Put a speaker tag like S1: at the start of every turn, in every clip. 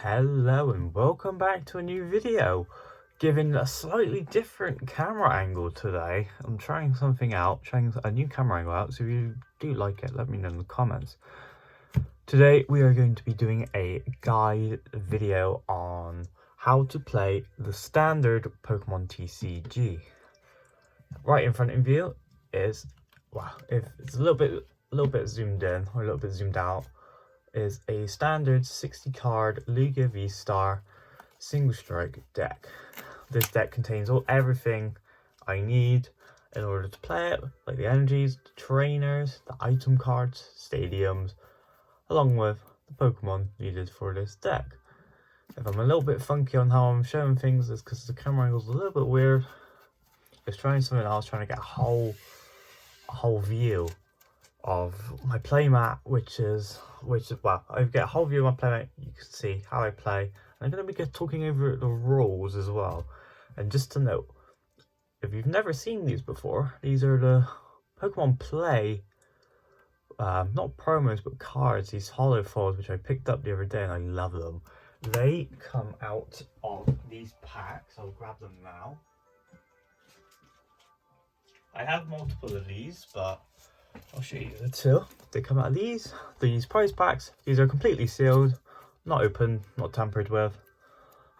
S1: Hello and welcome back to a new video, given a slightly different camera angle today. I'm trying something out, trying a new camera angle out, so if you do like it, let me know in the comments. Today we are going to be doing a guide video on how to play the standard Pokemon TCG. Right in front of you is, well, if it's a little bit zoomed in or a little bit zoomed out, is a standard 60 card Lugia V-Star single strike deck. This deck contains everything I need in order to play it, like the energies, the trainers, the item cards, stadiums, along with the Pokemon needed for this deck. If I'm a little bit funky on how I'm showing things, it's because the camera angle's a little bit weird. Just trying something else, trying to get a whole view of my playmat, which is well, I get a whole view of my playmat. You can see how I play, and I'm going to be talking over the rules as well. And just to note, if you've never seen these before, these are the Pokemon Play not promos but cards, these hollow foils, which I picked up the other day and I love them. They come out of these packs. I'll grab them now. I have multiple of these, but I'll show you the two. They come out of these prize packs. These are completely sealed, not open, not tampered with,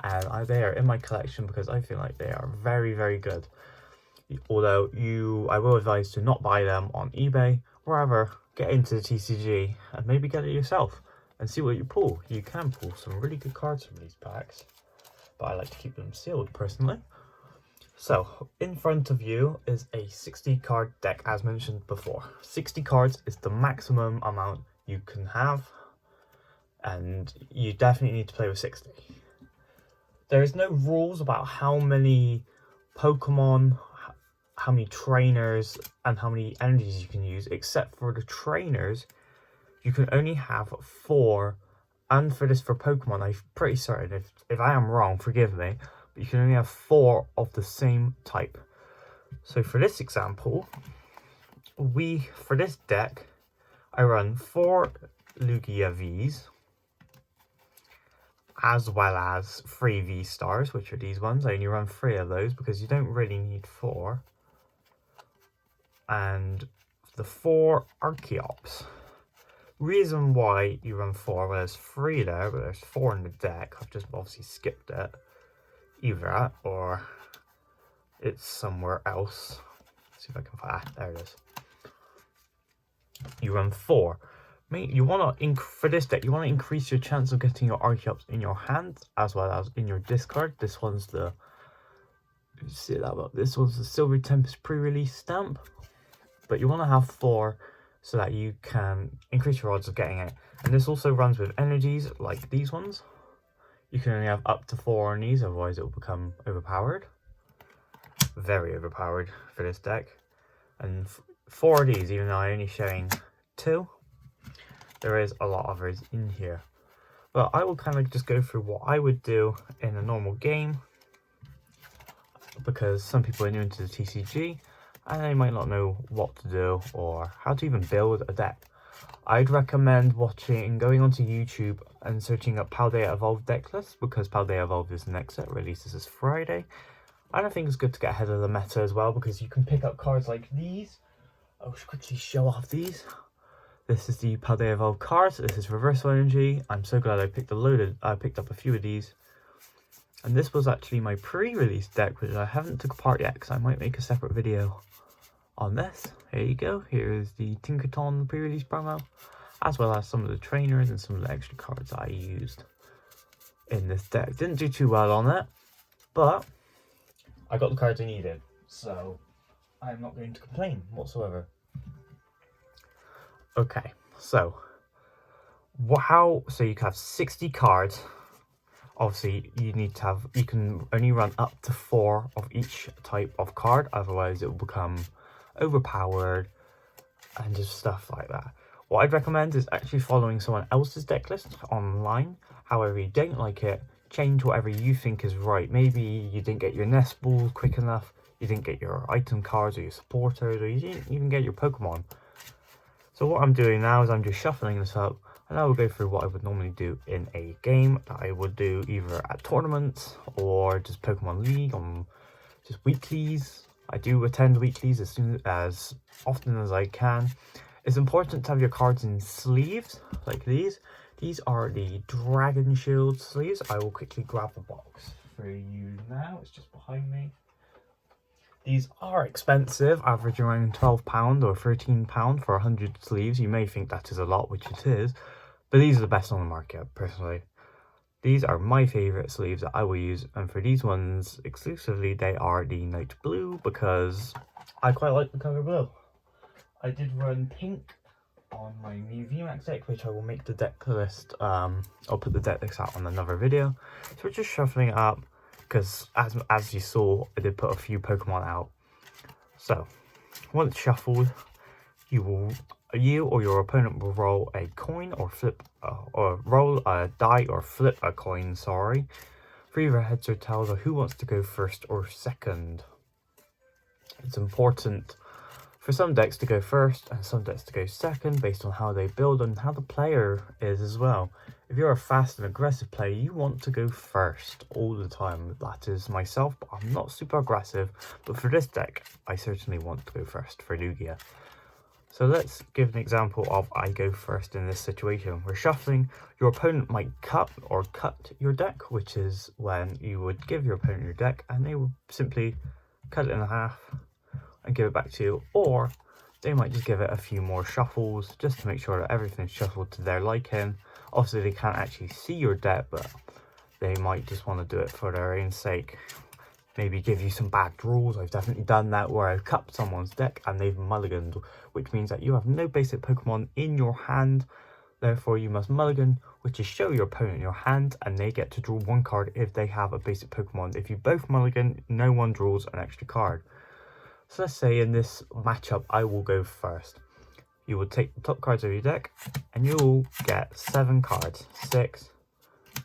S1: and they are in my collection because I feel like they are very, very good. Although I will advise to not buy them on eBay, rather get into the TCG and maybe get it yourself and see what you pull. You can pull some really good cards from these packs, but I like to keep them sealed personally. So, in front of you is a 60 card deck, as mentioned before. 60 cards is the maximum amount you can have, and you definitely need to play with 60. There is no rules about how many Pokemon, how many trainers, and how many energies you can use, except for the trainers. You can only have 4, and for Pokemon, I'm pretty certain, if I am wrong, forgive me, you can only have 4 of the same type. So for this example, for this deck, I run 4 Lugia Vs, as well as 3 V-Stars, which are these ones. I only run 3 of those because you don't really need 4. And the 4 Archeops. Reason why you run 4, well, there's 3 there, but there's 4 in the deck. I've just obviously skipped it. Either that or it's somewhere else. Let's see if I can find there it is. You run 4. You want to for this deck, you want to increase your chance of getting your Archeops in your hand as well as in your discard. This one's the this one's the Silver Tempest pre-release stamp. But you want to have 4 so that you can increase your odds of getting it. And this also runs with energies like these ones. You can only have up to 4 on these, otherwise it will become overpowered. Very overpowered for this deck. And 4 of these, even though I'm only showing 2, there is a lot of others in here. But I will kind of just go through what I would do in a normal game, because some people are new into the TCG and they might not know what to do or how to even build a deck. I'd recommend going onto YouTube and searching up Paldea Evolved deck list, because Paldea Evolved is the next set, releases this Friday. And I think it's good to get ahead of the meta as well, because you can pick up cards like these. I'll just quickly show off these. This is the Paldea Evolved cards. This is Reversal Energy. I'm so glad I picked up a few of these. And this was actually my pre-release deck, which I haven't took apart yet, because I might make a separate video on this. Here you go. Here is the Tinkerton pre-release promo, as well as some of the trainers and some of the extra cards I used in this deck. Didn't do too well on it, but I got the cards I needed, so I'm not going to complain whatsoever. Okay, so you can have 60 cards. Obviously, you can only run up to 4 of each type of card, otherwise it will become overpowered and just stuff like that. What I'd recommend is actually following someone else's deck list online. However, you don't like it, change whatever you think is right. Maybe you didn't get your nest balls quick enough, you didn't get your item cards or your supporters, or you didn't even get your Pokemon. So what I'm doing now is I'm just shuffling this up. And I will go through what I would normally do in a game that I would do either at tournaments or just Pokemon League on just weeklies. I do attend weeklies as often as I can. It's important to have your cards in sleeves like these. These are the Dragon Shield sleeves. I will quickly grab the box for you now. It's just behind me. These are expensive, average around £12 or £13 for 100 sleeves. You may think that is a lot, which it is, but these are the best on the market, personally. These are my favourite sleeves that I will use, and for these ones exclusively, they are the Night Blue because I quite like the colour blue. I did run pink on my new VMAX deck, which I will make the deck list. I'll put the deck list out on another video. So we're just shuffling it up because, as you saw, I did put a few Pokemon out. So once shuffled, you or your opponent will roll a coin or flip or roll a die or flip a coin, sorry, for either heads or tails, or who wants to go first or second. It's important for some decks to go first and some decks to go second based on how they build and how the player is as well. If you're a fast and aggressive player, you want to go first all the time. That is myself, but I'm not super aggressive. But for this deck, I certainly want to go first for Lugia. So let's give an example of I go first in this situation. We're shuffling. Your opponent might cut your deck, which is when you would give your opponent your deck and they would simply cut it in half and give it back to you, or they might just give it a few more shuffles just to make sure that everything's shuffled to their liking. Obviously they can't actually see your deck, but they might just want to do it for their own sake. Maybe give you some bad draws. I've definitely done that where I've cut someone's deck and they've mulliganed, which means that you have no basic Pokemon in your hand. Therefore you must mulligan, which is show your opponent your hand, and they get to draw one card if they have a basic Pokemon. If you both mulligan, no one draws an extra card. So let's say in this matchup, I will go first. You will take the top cards of your deck, and you'll get 7 cards. 6,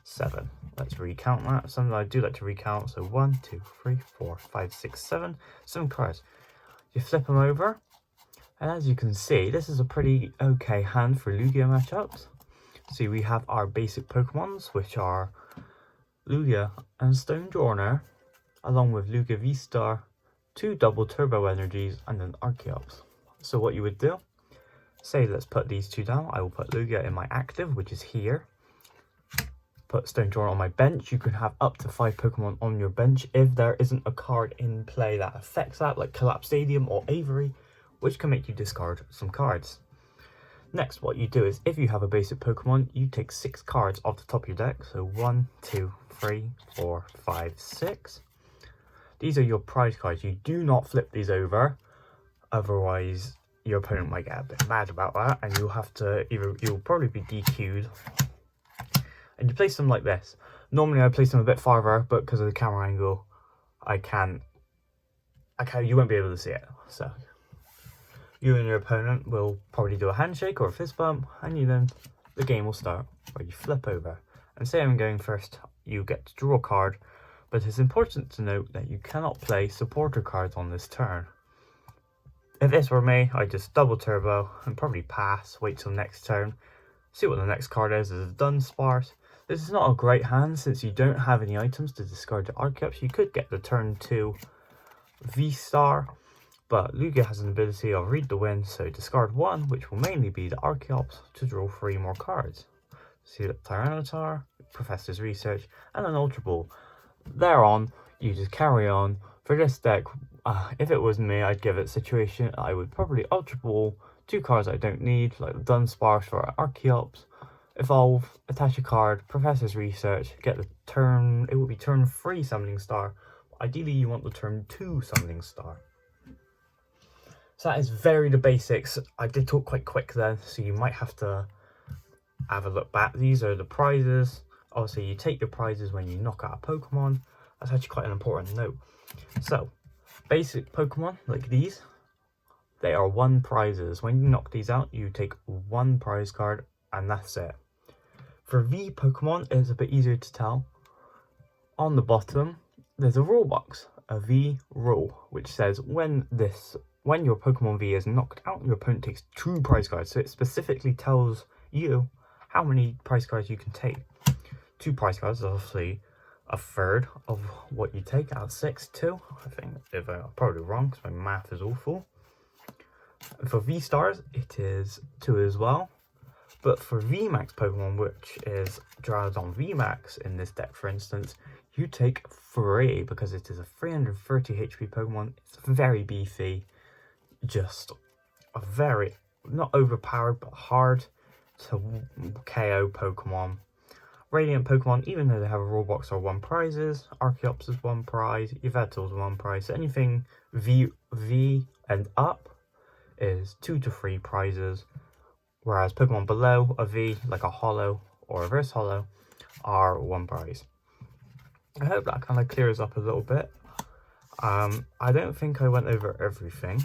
S1: 7. Let's recount that. Something I do like to recount. So 1, 2, 3, 4, 5, 6, 7. 7 cards. You flip them over, and as you can see, this is a pretty okay hand for Lugia matchups. See, we have our basic Pokemons, which are Lugia and Stonjourner, along with Lugia V-Star, 2 double turbo energies, and an Archeops. So what you would do, say let's put these 2 down. I will put Lugia in my active, which is here. Put Stonjourner on my bench. You can have up to 5 Pokemon on your bench if there isn't a card in play that affects that, like Collapse Stadium or Avery, which can make you discard some cards. Next, what you do is, if you have a basic Pokemon, you take 6 cards off the top of your deck. So 1, 2, 3, 4, 5, 6. These are your prize cards. You do not flip these over, otherwise your opponent might get a bit mad about that, and you'll have to you'll probably be DQ'd. And you place them like this. Normally I place them a bit farther, but because of the camera angle, you won't be able to see it. So you and your opponent will probably do a handshake or a fist bump, and the game will start where you flip over. And say I'm going first, you get to draw a card. But it's important to note that you cannot play supporter cards on this turn. If this were me, I'd just double turbo and probably pass, wait till next turn, see what the next card is a Dunsparce. This is not a great hand since you don't have any items to discard the Archeops. You could get the turn 2 V-Star, but Lugia has an ability of Read the Wind, so discard 1, which will mainly be the Archeops, to draw 3 more cards. See that Tyranitar, Professor's Research, and an Ultra Ball. Thereon, you just carry on. For this deck, if it was me, I'd give it situation. I would probably Ultra Ball 2 cards I don't need, like the Dunsparce or Archeops. Evolve, attach a card, Professor's Research, get the turn. It would be turn 3 Summoning Star. Ideally, you want the turn 2 Summoning Star. So that is very the basics. I did talk quite quick then, so you might have to have a look back. These are the prizes. Obviously, you take your prizes when you knock out a Pokemon. That's actually quite an important note. So, basic Pokemon, like these, they are 1 prizes. When you knock these out, you take 1 prize card, and that's it. For V Pokemon, it's a bit easier to tell. On the bottom, there's a rule box, a V rule, which says when your Pokemon V is knocked out, your opponent takes 2 prize cards. So it specifically tells you how many prize cards you can take. 2 prize cards is obviously a third of what you take out of 6 too. I think if I'm probably wrong because my math is awful. For V-Stars, it is 2 as well. But for VMAX Pokemon, which is Drowzon VMAX in this deck, for instance, you take 3 because it is a 330 HP Pokemon. It's very beefy, just a very, not overpowered, but hard to KO Pokemon. Radiant Pokemon, even though they have a raw box, are 1 prizes. Archeops is 1 prize. Yveltal is 1 prize. So anything V and up is 2 to 3 prizes. Whereas Pokemon below a V, like a Holo or Reverse Holo, are 1 prize. I hope that kind of clears up a little bit. I don't think I went over everything,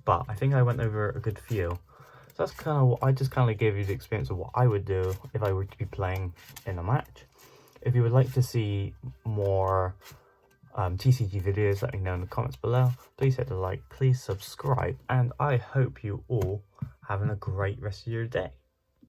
S1: but I think I went over a good few. So that's kind of what I just kind of gave you the experience of what I would do if I were to be playing in a match. If you would like to see more TCG videos, let me know in the comments below. Please hit the like, please subscribe, and I hope you all having a great rest of your day.